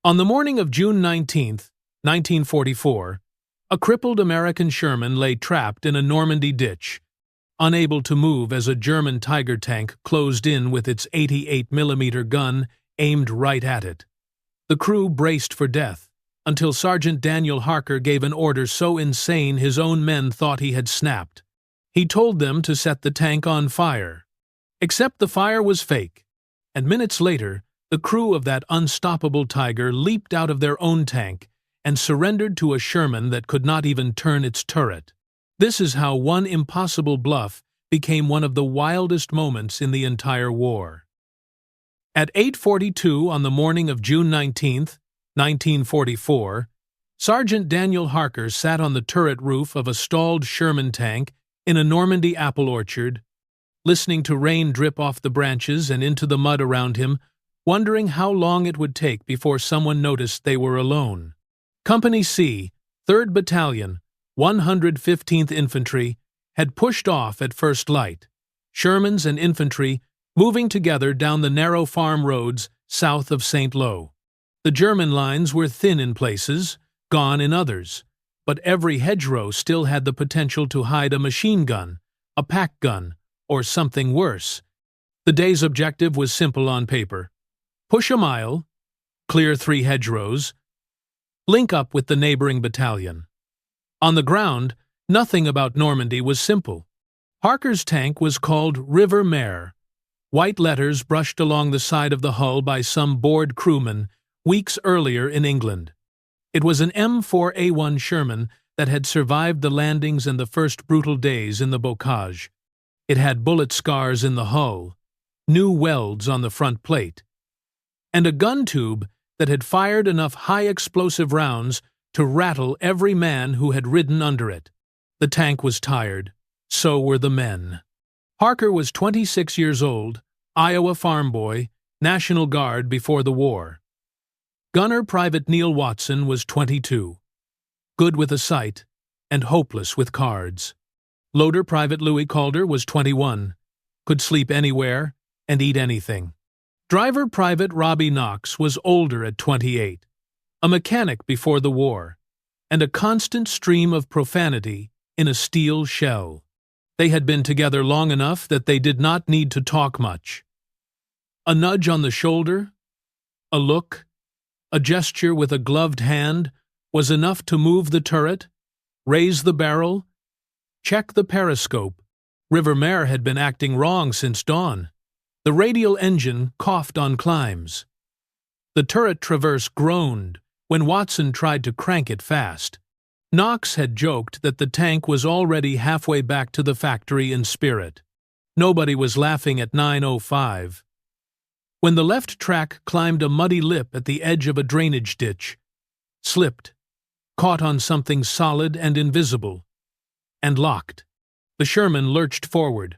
On the morning of June 19, 1944, a crippled American Sherman lay trapped in a Normandy ditch, unable to move as a German Tiger tank closed in with its 88mm gun aimed right at it. The crew braced for death, until Sergeant Daniel Harker gave an order so insane his own men thought he had snapped. He told them to set the tank on fire. Except the fire was fake, and minutes later, the crew of that unstoppable Tiger leaped out of their own tank and surrendered to a Sherman that could not even turn its turret. This is how one impossible bluff became one of the wildest moments in the entire war. At 8:42 on the morning of June 19, 1944, Sergeant Daniel Harker sat on the turret roof of a stalled Sherman tank in a Normandy apple orchard, listening to rain drip off the branches and into the mud around him, wondering how long it would take before someone noticed they were alone. Company C, 3rd Battalion, 115th Infantry, had pushed off at first light, Shermans and infantry moving together down the narrow farm roads south of St. Lo. The German lines were thin in places, gone in others, but every hedgerow still had the potential to hide a machine gun, a pack gun, or something worse. The day's objective was simple on paper. Push a mile, clear 3 hedgerows, link up with the neighboring battalion. On the ground, nothing about Normandy was simple. Harker's tank was called River Mare, white letters brushed along the side of the hull by some bored crewman weeks earlier in England. It was an M4A1 Sherman that had survived the landings and the first brutal days in the bocage. It had bullet scars in the hull, new welds on the front plate, and a gun tube that had fired enough high-explosive rounds to rattle every man who had ridden under it. The tank was tired. So were the men. Harker was 26 years old, Iowa farm boy, National Guard before the war. Gunner Private Neil Watson was 22, good with a sight and hopeless with cards. Loader Private Louis Calder was 21, could sleep anywhere and eat anything. Driver Private Robbie Knox was older at 28, a mechanic before the war, and a constant stream of profanity in a steel shell. They had been together long enough that they did not need to talk much. A nudge on the shoulder, a look, a gesture with a gloved hand was enough to move the turret, raise the barrel, check the periscope. River Mare had been acting wrong since dawn. The radial engine coughed on climbs. The turret traverse groaned when Watson tried to crank it fast. Knox had joked that the tank was already halfway back to the factory in spirit. Nobody was laughing at 9:05. When the left track climbed a muddy lip at the edge of a drainage ditch, slipped, caught on something solid and invisible, and locked. The Sherman lurched forward.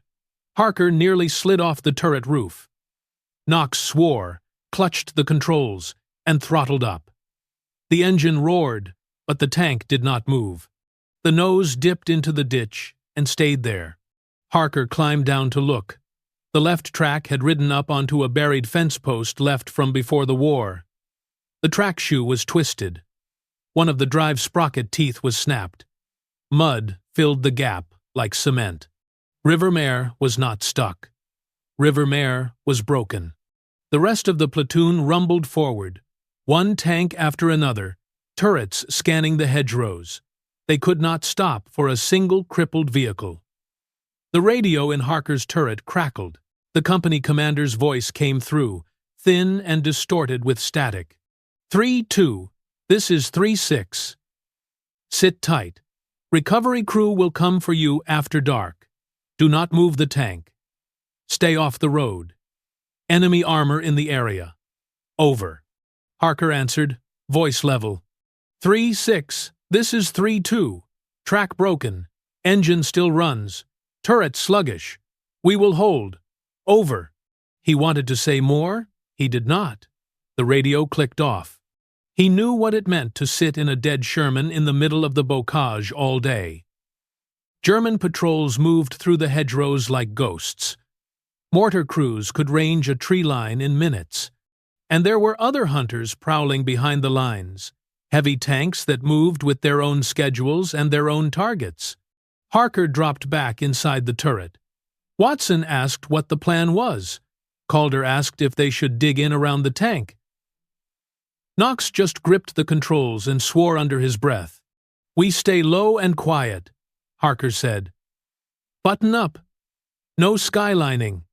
Harker nearly slid off the turret roof. Knox swore, clutched the controls, and throttled up. The engine roared, but the tank did not move. The nose dipped into the ditch and stayed there. Harker climbed down to look. The left track had ridden up onto a buried fence post left from before the war. The track shoe was twisted. One of the drive sprocket teeth was snapped. Mud filled the gap like cement. River Mare was not stuck. River Mare was broken. The rest of the platoon rumbled forward, one tank after another, turrets scanning the hedgerows. They could not stop for a single crippled vehicle. The radio in Harker's turret crackled. The company commander's voice came through, thin and distorted with static. 3-2, this is 3-6. Sit tight. Recovery crew will come for you after dark. Do not move the tank. Stay off the road. Enemy armor in the area. Over. Harker answered, voice level. 3-6, this is 3-2. Track broken. Engine still runs. Turret sluggish. We will hold. Over. He wanted to say more. He did not. The radio clicked off. He knew what it meant to sit in a dead Sherman in the middle of the bocage all day. German patrols moved through the hedgerows like ghosts. Mortar crews could range a tree line in minutes, And there were other hunters prowling behind the lines, heavy tanks that moved with their own schedules and their own targets. Harker dropped back inside the turret. Watson asked what the plan was. Calder asked if they should dig in around the tank. Knox just gripped the controls and swore under his breath. "We stay low and quiet," Harker said. "Button up. No skylining.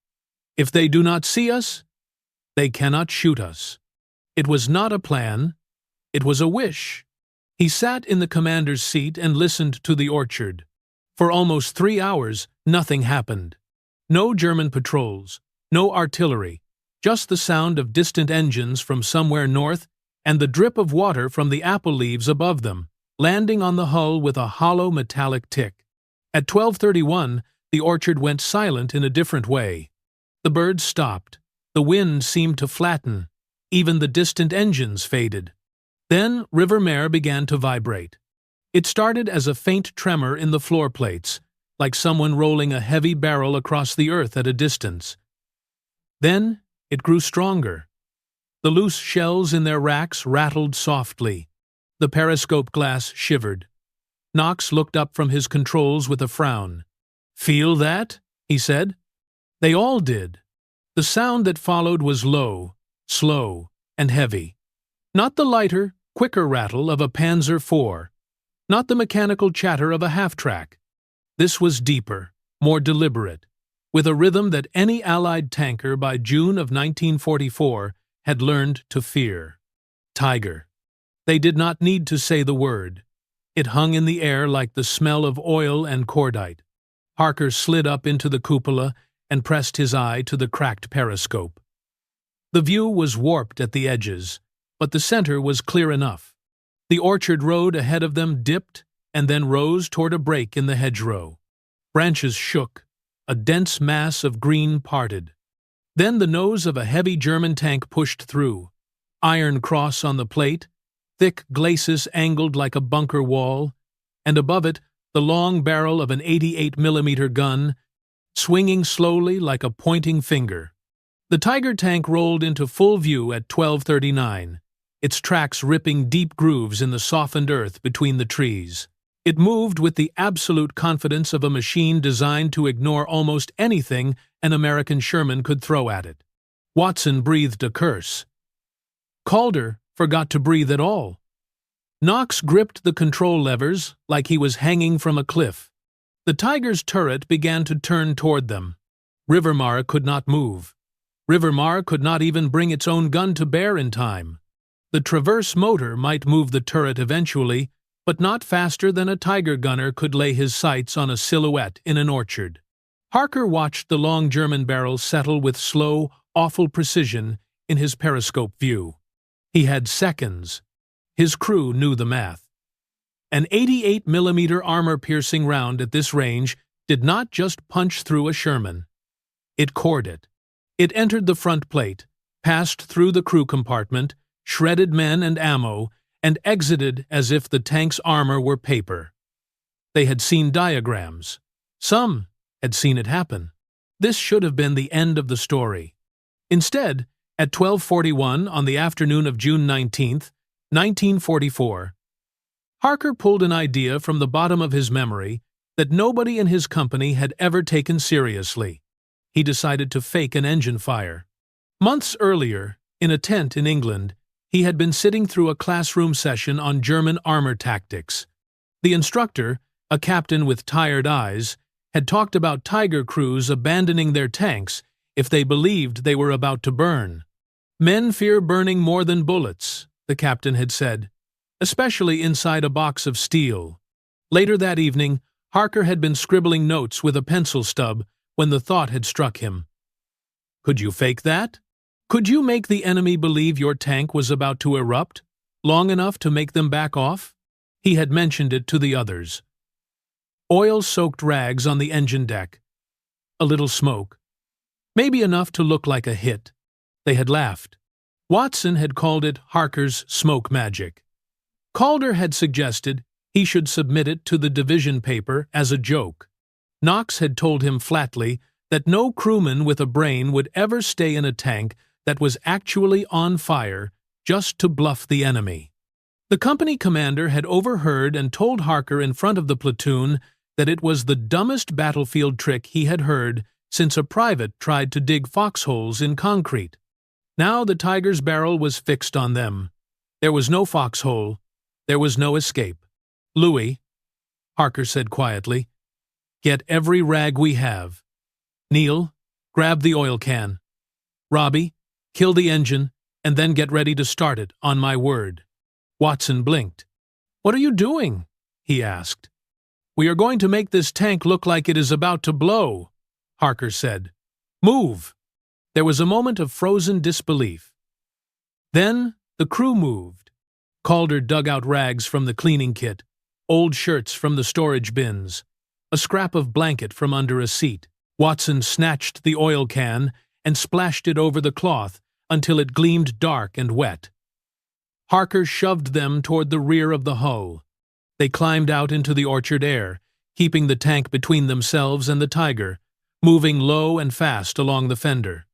If they do not see us, they cannot shoot us." It was not a plan. It was a wish. He sat in the commander's seat and listened to the orchard. For almost 3 hours, nothing happened. No German patrols, no artillery, just the sound of distant engines from somewhere north and the drip of water from the apple leaves above them, landing on the hull with a hollow metallic tick. At 12:31, the orchard went silent in a different way. The birds stopped. The wind seemed to flatten. Even the distant engines faded. Then River Mare began to vibrate. It started as a faint tremor in the floor plates, like someone rolling a heavy barrel across the earth at a distance. Then it grew stronger. The loose shells in their racks rattled softly. The periscope glass shivered. Knox looked up from his controls with a frown. "Feel that?" he said. They all did. The sound that followed was low, slow, and heavy. Not the lighter, quicker rattle of a Panzer IV. Not the mechanical chatter of a half-track. This was deeper, more deliberate, with a rhythm that any Allied tanker by June of 1944 had learned to fear. Tiger. They did not need to say the word. It hung in the air like the smell of oil and cordite. Harker slid up into the cupola and pressed his eye to the cracked periscope. The view was warped at the edges, but the center was clear enough. The orchard road ahead of them dipped and then rose toward a break in the hedgerow. Branches shook. A dense mass of green parted. Then the nose of a heavy German tank pushed through. Iron cross on the plate, thick glacis angled like a bunker wall, and above it the long barrel of an 88mm gun, swinging slowly like a pointing finger. The Tiger tank rolled into full view at 12:39, its tracks ripping deep grooves in the softened earth between the trees. It moved with the absolute confidence of a machine designed to ignore almost anything an American Sherman could throw at it. Watson breathed a curse. Calder forgot to breathe at all. Knox gripped the control levers like he was hanging from a cliff. The Tiger's turret began to turn toward them. River Mare could not move. River Mare could not even bring its own gun to bear in time. The Traverse motor might move the turret eventually, but not faster than a Tiger gunner could lay his sights on a silhouette in an orchard. Harker watched the long German barrel settle with slow, awful precision in his periscope view. He had seconds. His crew knew the math. An 88mm armor-piercing round at this range did not just punch through a Sherman. It cored it. It entered the front plate, passed through the crew compartment, shredded men and ammo, and exited as if the tank's armor were paper. They had seen diagrams. Some had seen it happen. This should have been the end of the story. Instead, at 12:41 on the afternoon of June 19, 1944, Harker pulled an idea from the bottom of his memory that nobody in his company had ever taken seriously. He decided to fake an engine fire. Months earlier, in a tent in England, he had been sitting through a classroom session on German armor tactics. The instructor, a captain with tired eyes, had talked about Tiger crews abandoning their tanks if they believed they were about to burn. "Men fear burning more than bullets," the captain had said, especially inside a box of steel. Later that evening, Harker had been scribbling notes with a pencil stub when the thought had struck him. Could you fake that? Could you make the enemy believe your tank was about to erupt, long enough to make them back off? He had mentioned it to the others. Oil-soaked rags on the engine deck. A little smoke. Maybe enough to look like a hit. They had laughed. Watson had called it Harker's smoke magic. Calder had suggested he should submit it to the division paper as a joke. Knox had told him flatly that no crewman with a brain would ever stay in a tank that was actually on fire just to bluff the enemy. The company commander had overheard and told Harker in front of the platoon that it was the dumbest battlefield trick he had heard since a private tried to dig foxholes in concrete. Now the Tiger's barrel was fixed on them. There was no foxhole. There was no escape. "Louis," Harker said quietly, "get every rag we have. Neil, grab the oil can. Robbie, kill the engine, and then get ready to start it, on my word." Watson blinked. "What are you doing?" he asked. "We are going to make this tank look like it is about to blow," Harker said. "Move!" There was a moment of frozen disbelief. Then the crew moved. Calder dug out rags from the cleaning kit, old shirts from the storage bins, a scrap of blanket from under a seat. Watson snatched the oil can and splashed it over the cloth until it gleamed dark and wet. Harker shoved them toward the rear of the hull. They climbed out into the orchard air, keeping the tank between themselves and the Tiger, moving low and fast along the fender.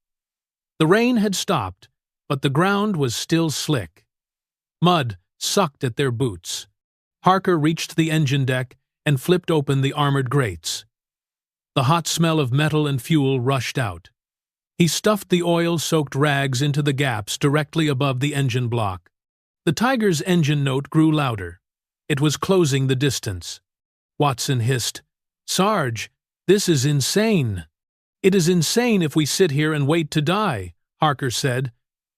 The rain had stopped, but the ground was still slick. Mud sucked at their boots. Harker reached the engine deck and flipped open the armored grates. The hot smell of metal and fuel rushed out. He stuffed the oil-soaked rags into the gaps directly above the engine block. The Tiger's engine note grew louder. It was closing the distance. Watson hissed, "Sarge, this is insane." "It is insane if we sit here and wait to die," Harker said.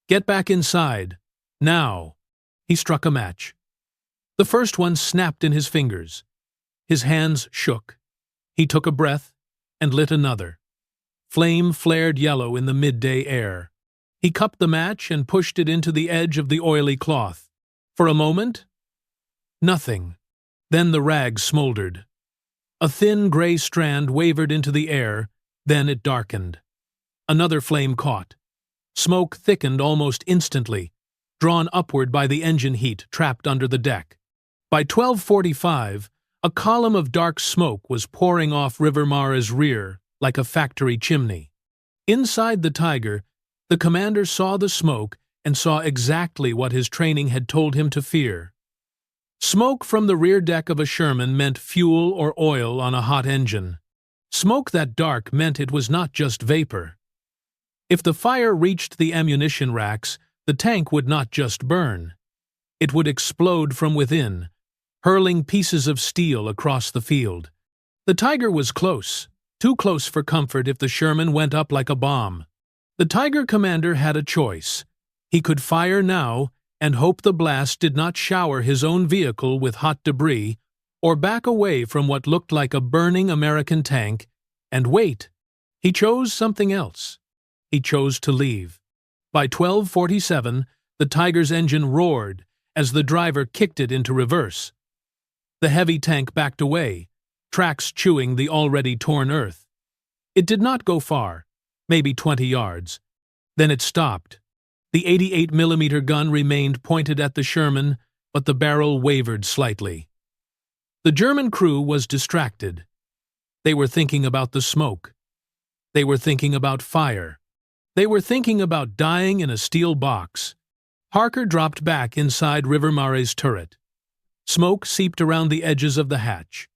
"Get back inside. Now." He struck a match. The first one snapped in his fingers. His hands shook. He took a breath and lit another. Flame flared yellow in the midday air. He cupped the match and pushed it into the edge of the oily cloth. For a moment, nothing. Then the rag smoldered. A thin gray strand wavered into the air, then it darkened. Another flame caught. Smoke thickened almost instantly, drawn upward by the engine heat trapped under the deck. By 12:45, a column of dark smoke was pouring off River Mare's rear like a factory chimney. Inside the Tiger, the commander saw the smoke and saw exactly what his training had told him to fear. Smoke from the rear deck of a Sherman meant fuel or oil on a hot engine. Smoke that dark meant it was not just vapor. If the fire reached the ammunition racks, the tank would not just burn. It would explode from within, hurling pieces of steel across the field. The Tiger was close, too close for comfort if the Sherman went up like a bomb. The Tiger commander had a choice. He could fire now and hope the blast did not shower his own vehicle with hot debris, or back away from what looked like a burning American tank and wait. He chose something else. He chose to leave. By 12:47, the Tiger's engine roared as the driver kicked it into reverse. The heavy tank backed away, tracks chewing the already torn earth. It did not go far, maybe 20 yards. Then it stopped. The 88mm gun remained pointed at the Sherman, but the barrel wavered slightly. The German crew was distracted. They were thinking about the smoke. They were thinking about fire. They were thinking about dying in a steel box. Harker dropped back inside River Mare's turret. Smoke seeped around the edges of the hatch.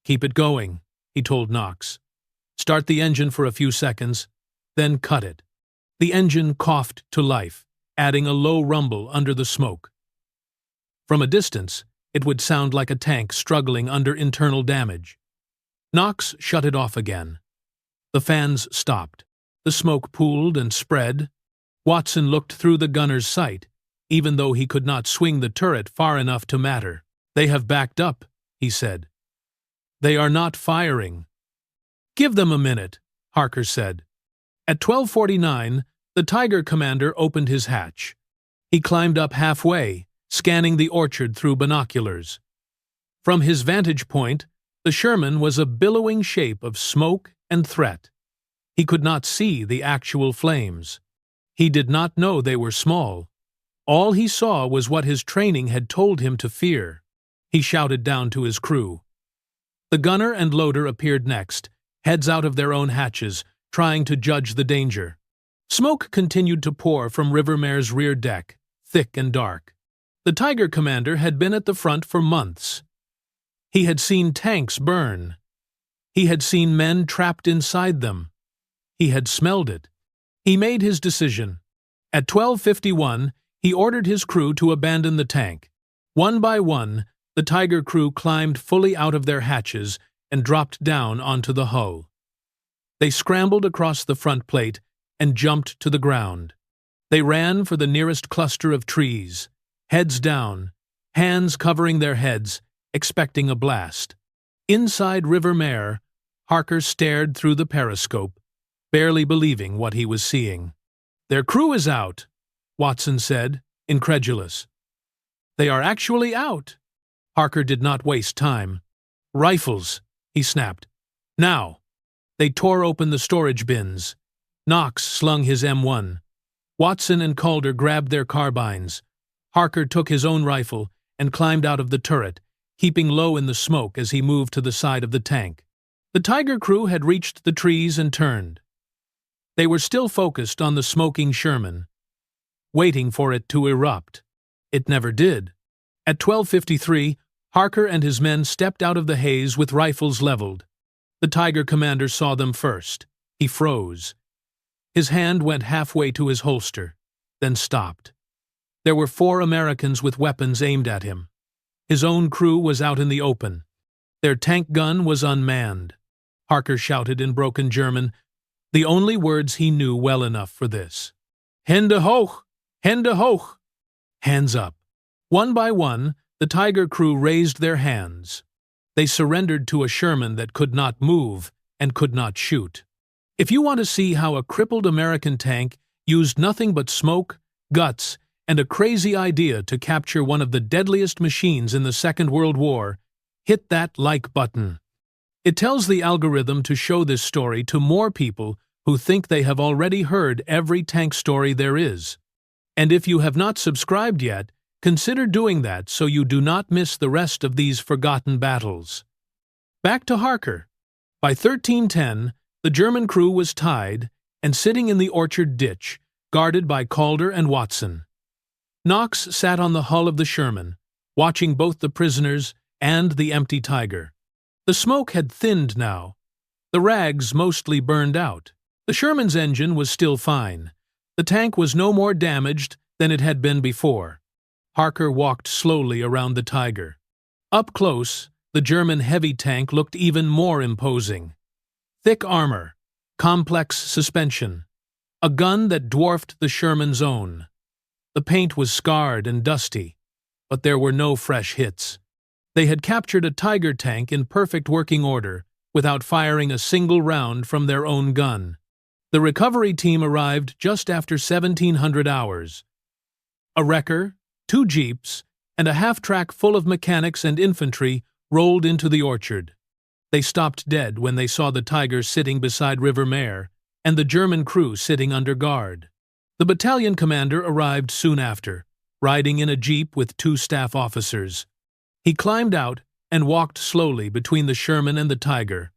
"Keep it going," he told Knox. "Start the engine for a few seconds, then cut it." The engine coughed to life, adding a low rumble under the smoke. From a distance, it would sound like a tank struggling under internal damage. Knox shut it off again. The fans stopped. The smoke pooled and spread. Watson looked through the gunner's sight, even though he could not swing the turret far enough to matter. "They have backed up," he said. "They are not firing." "Give them a minute," Harker said. At 12:49, the Tiger commander opened his hatch. He climbed up halfway, scanning the orchard through binoculars. From his vantage point, the Sherman was a billowing shape of smoke and threat. He could not see the actual flames. He did not know they were small. All he saw was what his training had told him to fear. He shouted down to his crew. The gunner and loader appeared next, heads out of their own hatches, trying to judge the danger. Smoke continued to pour from River Mare's rear deck, thick and dark. The Tiger commander had been at the front for months. He had seen tanks burn. He had seen men trapped inside them. He had smelled it. He made his decision. At 12:51, he ordered his crew to abandon the tank. One by one, the Tiger crew climbed fully out of their hatches and dropped down onto the hull. They scrambled across the front plate and jumped to the ground. They ran for the nearest cluster of trees, heads down, hands covering their heads, expecting a blast. Inside River Mare, Harker stared through the periscope, barely believing what he was seeing. "Their crew is out," Watson said, incredulous. "They are actually out." Harker did not waste time. "Rifles," he snapped. "Now!" They tore open the storage bins. Knox slung his M1. Watson and Calder grabbed their carbines. Harker took his own rifle and climbed out of the turret, keeping low in the smoke as he moved to the side of the tank. The Tiger crew had reached the trees and turned. They were still focused on the smoking Sherman, waiting for it to erupt. It never did. At 12:53, Harker and his men stepped out of the haze with rifles leveled. The Tiger commander saw them first. He froze. His hand went halfway to his holster, then stopped. There were 4 Americans with weapons aimed at him. His own crew was out in the open. Their tank gun was unmanned. Harker shouted in broken German, the only words he knew well enough for this. "Hände hoch! Hände hoch!" Hands up. One by one, the Tiger crew raised their hands. They surrendered to a Sherman that could not move and could not shoot. If you want to see how a crippled American tank used nothing but smoke, guts, and a crazy idea to capture one of the deadliest machines in the Second World War, hit that like button. It tells the algorithm to show this story to more people who think they have already heard every tank story there is. And if you have not subscribed yet, consider doing that so you do not miss the rest of these forgotten battles. Back to Harker. By 13:10, the German crew was tied and sitting in the orchard ditch, guarded by Calder and Watson. Knox sat on the hull of the Sherman, watching both the prisoners and the empty Tiger. The smoke had thinned now. The rags mostly burned out. The Sherman's engine was still fine. The tank was no more damaged than it had been before. Harker walked slowly around the Tiger. Up close, the German heavy tank looked even more imposing. Thick armor, complex suspension, a gun that dwarfed the Sherman's own. The paint was scarred and dusty, but there were no fresh hits. They had captured a Tiger tank in perfect working order without firing a single round from their own gun. The recovery team arrived just after 1,700 hours. A wrecker, 2 jeeps, and a half-track full of mechanics and infantry rolled into the orchard. They stopped dead when they saw the Tiger sitting beside River Mare and the German crew sitting under guard. The battalion commander arrived soon after, riding in a jeep with 2 staff officers. He climbed out and walked slowly between the Sherman and the Tiger,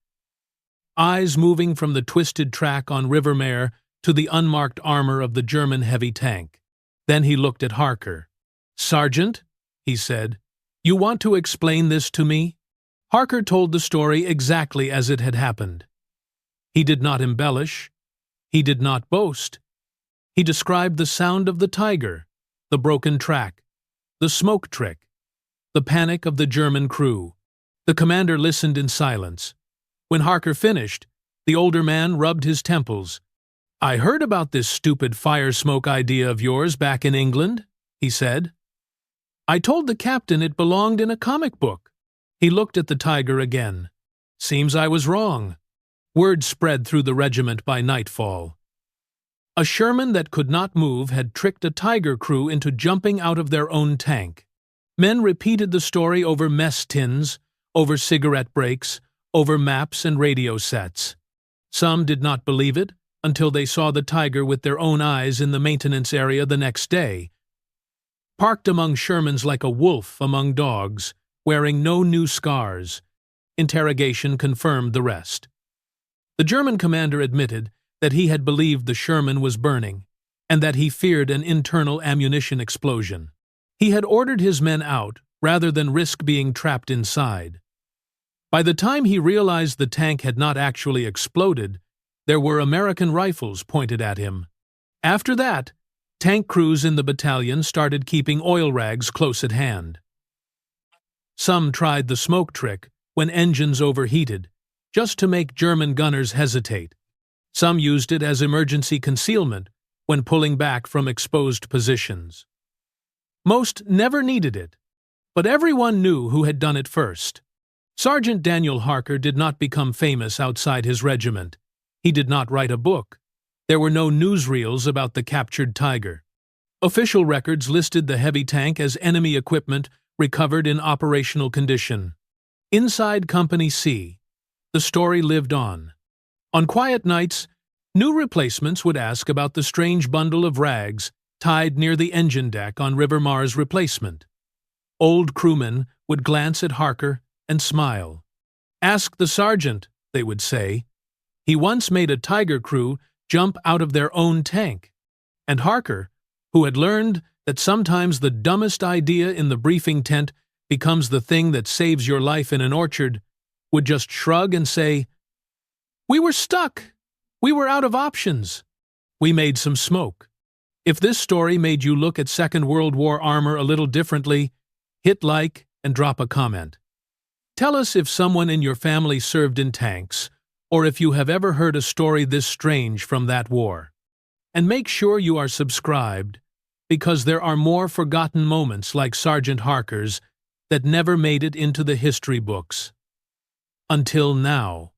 eyes moving from the twisted track on River Mare to the unmarked armor of the German heavy tank. Then he looked at Harker. "Sergeant," he said, "you want to explain this to me?" Harker told the story exactly as it had happened. He did not embellish. He did not boast. He described the sound of the Tiger, the broken track, the smoke trick, the panic of the German crew. The commander listened in silence. When Harker finished, the older man rubbed his temples. "I heard about this stupid fire smoke idea of yours back in England," he said. "I told the captain it belonged in a comic book." He looked at the Tiger again. "Seems I was wrong." Word spread through the regiment by nightfall. A Sherman that could not move had tricked a Tiger crew into jumping out of their own tank. Men repeated the story over mess tins, over cigarette breaks, over maps and radio sets. Some did not believe it until they saw the Tiger with their own eyes in the maintenance area the next day, parked among Shermans like a wolf among dogs, wearing no new scars. Interrogation confirmed the rest. The German commander admitted that he had believed the Sherman was burning, and that he feared an internal ammunition explosion. He had ordered his men out rather than risk being trapped inside. By the time he realized the tank had not actually exploded, there were American rifles pointed at him. After that, tank crews in the battalion started keeping oil rags close at hand. Some tried the smoke trick when engines overheated, just to make German gunners hesitate. Some used it as emergency concealment when pulling back from exposed positions. Most never needed it, but everyone knew who had done it first. Sergeant Daniel Harker did not become famous outside his regiment. He did not write a book. There were no newsreels about the captured Tiger. Official records listed the heavy tank as enemy equipment recovered in operational condition. Inside Company C, the story lived on. On quiet nights, new replacements would ask about the strange bundle of rags tied near the engine deck on River Mare's replacement. Old crewmen would glance at Harker and smile. "Ask the sergeant," they would say. "He once made a Tiger crew jump out of their own tank." And Harker, who had learned that sometimes the dumbest idea in the briefing tent becomes the thing that saves your life in an orchard, would just shrug and say, "We were stuck. We were out of options. We made some smoke." If this story made you look at Second World War armor a little differently, hit like and drop a comment. Tell us if someone in your family served in tanks, or if you have ever heard a story this strange from that war. And make sure you are subscribed, because there are more forgotten moments like Sergeant Harker's that never made it into the history books. Until now.